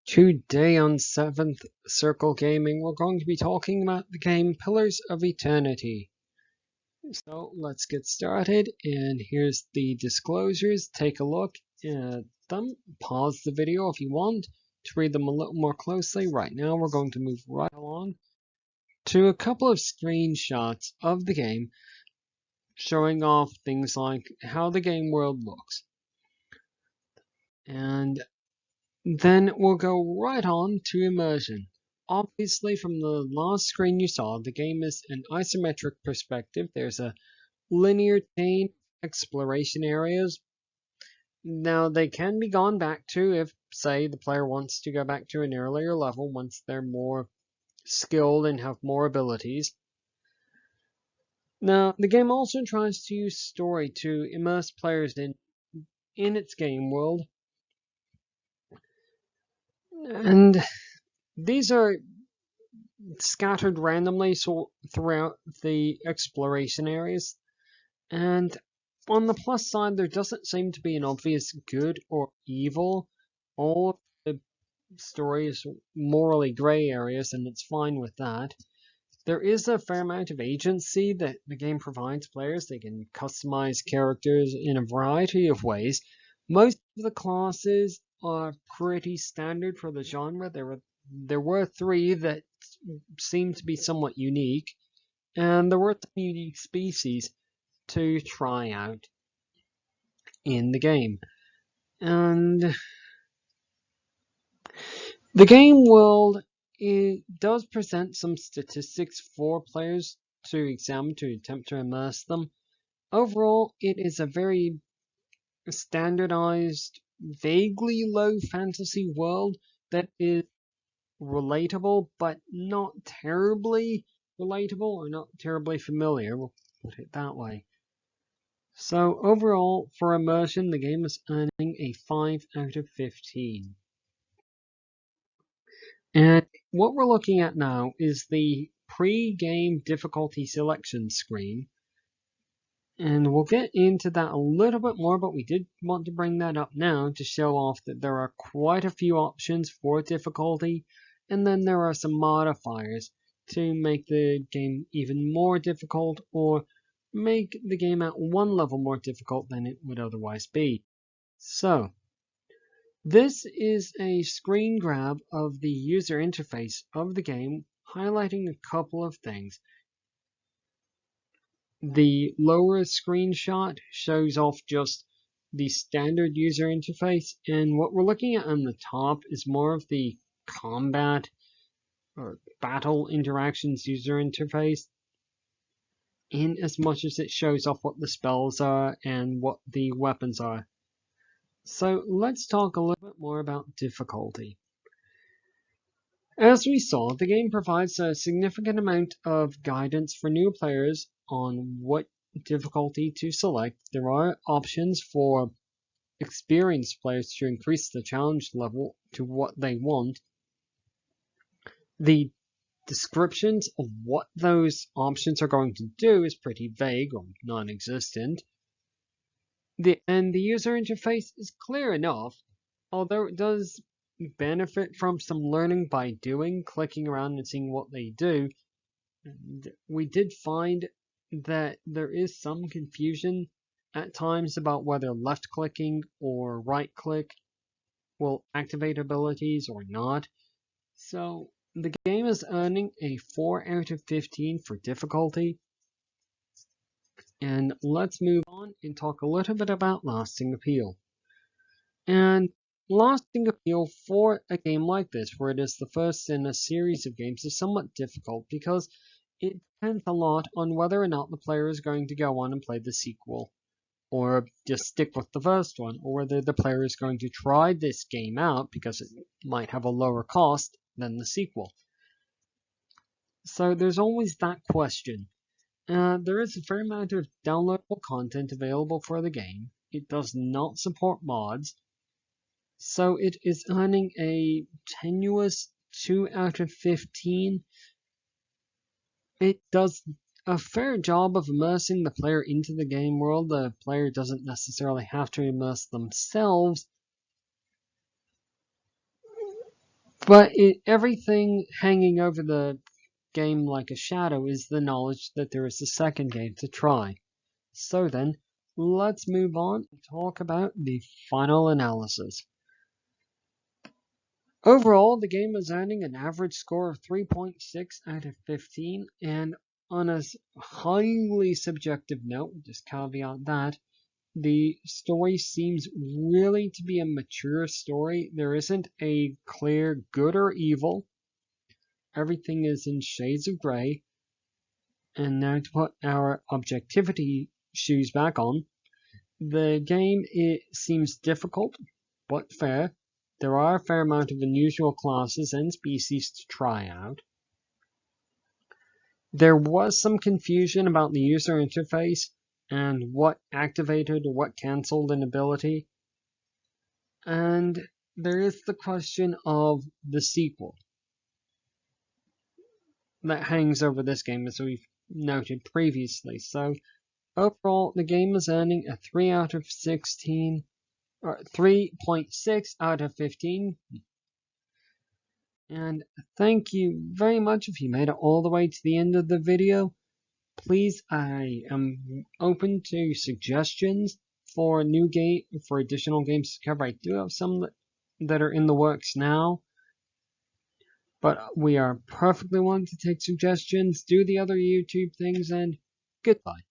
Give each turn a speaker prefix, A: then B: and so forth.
A: Today on 7th Circle Gaming, we're going to be talking about the game Pillars of Eternity. So let's get started, and here's the disclosures. Take a look at them. Pause the video if you want to read them a little more closely. Right now, we're going to move right along to a couple of screenshots of the game showing off things like how the game world looks. And then we'll go right on to Immersion. Obviously, from the last screen you saw, the game is an isometric perspective. There's a linear chain exploration areas. Now, they can be gone back to if, say, the player wants to go back to an earlier level once they're more skilled and have more abilities. Now, the game also tries to use story to immerse players in its game world. And these are scattered randomly throughout the exploration areas. And on the plus side, there doesn't seem to be an obvious good or evil. All of the story is morally gray areas, and it's fine with that. There is a fair amount of agency that the game provides players. They can customize characters in a variety of ways. Most of the classes are pretty standard for the genre. There were three that seemed to be somewhat unique, and there were some unique species to try out in the game. And the game world, it does present some statistics for players to examine to attempt to immerse them. Overall, it is a very standardized, vaguely low fantasy world that is relatable, but not terribly relatable or not terribly familiar. We'll put it that way. So overall, for Immersion, the game is earning a 5 out of 15. And what we're looking at now is the pre-game difficulty selection screen. And we'll get into that a little bit more, but we did want to bring that up now to show off that there are quite a few options for difficulty, and then there are some modifiers to make the game even more difficult or make the game at one level more difficult than it would otherwise be. So, this is a screen grab of the user interface of the game, highlighting a couple of things. The lower screenshot shows off just the standard user interface, and what we're looking at on the top is more of the combat or battle interactions user interface, in as much as it shows off what the spells are and what the weapons are. So let's talk a little bit more about difficulty. As we saw, the game provides a significant amount of guidance for new players on what difficulty to select. There are options for experienced players to increase the challenge level to what they want. The descriptions of what those options are going to do is pretty vague or non-existent. And the user interface is clear enough, although it does benefit from some learning by doing, clicking around and seeing what they do. We did find that there is some confusion at times about whether left clicking or right click will activate abilities or not. So the game is earning a 4 out of 15 for difficulty. And let's move on and talk a little bit about lasting appeal. And lasting appeal for a game like this, where it is the first in a series of games, is somewhat difficult because it depends a lot on whether or not the player is going to go on and play the sequel, or just stick with the first one, or whether the player is going to try this game out because it might have a lower cost than the sequel. So there's always that question. There is a fair amount of downloadable content available for the game. It does not support mods, so it is earning a tenuous 2 out of 15. It does a fair job of immersing the player into the game world. The player doesn't necessarily have to immerse themselves. But everything hanging over the game like a shadow is the knowledge that there is a second game to try. So then, let's move on and talk about the final analysis. Overall, the game is earning an average score of 3.6 out of 15, and on a highly subjective note, just caveat that, the story seems really to be a mature story. There isn't a clear good or evil. Everything is in shades of gray. And now to put our objectivity shoes back on, the game it seems difficult, but fair. There are a fair amount of unusual classes and species to try out. There was some confusion about the user interface and what activated or what cancelled an ability. And there is the question of the sequel that hangs over this game, as we've noted previously. So overall, the game is earning a 3 out of 16, or 3.6 out of 15. And thank you very much if you made it all the way to the end of the video. Please, I am open to suggestions for additional games to cover. I do have some that are in the works now, but we are perfectly willing to take suggestions, do the other YouTube things, and goodbye.